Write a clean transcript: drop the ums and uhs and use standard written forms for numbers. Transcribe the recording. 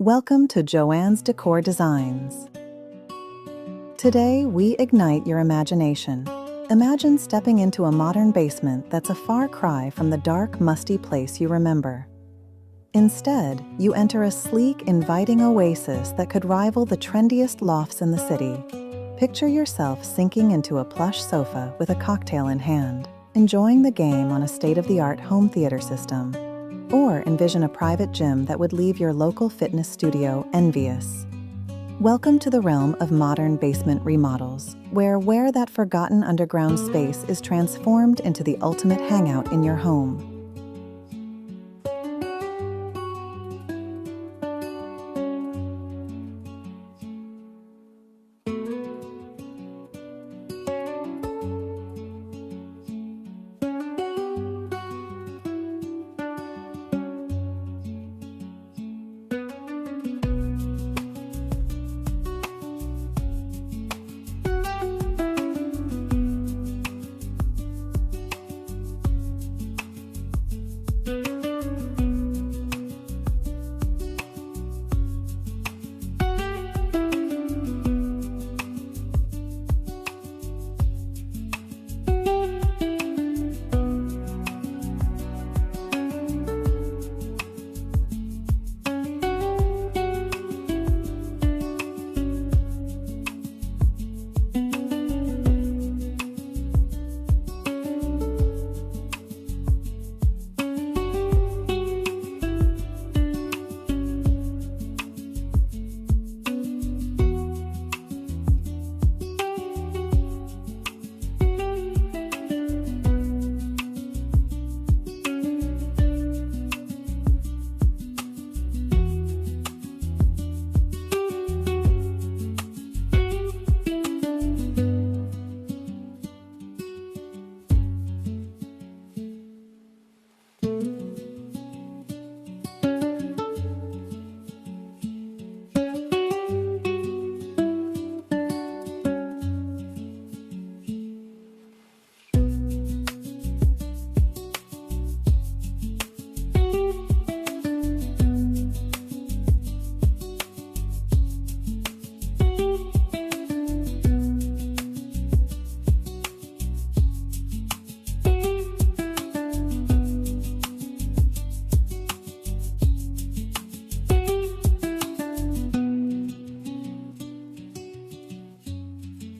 Welcome to Joann's Decor Designs. Today, we ignite your imagination. Imagine stepping into a modern basement that's a far cry from the dark, musty place you remember. Instead, you enter a sleek, inviting oasis that could rival the trendiest lofts in the city. Picture yourself sinking into a plush sofa with a cocktail in hand, enjoying the game on a state-of-the-art home theater system. Or envision a private gym that would leave your local fitness studio envious. Welcome to the realm of modern basement remodels, where that forgotten underground space is transformed into the ultimate hangout in your home.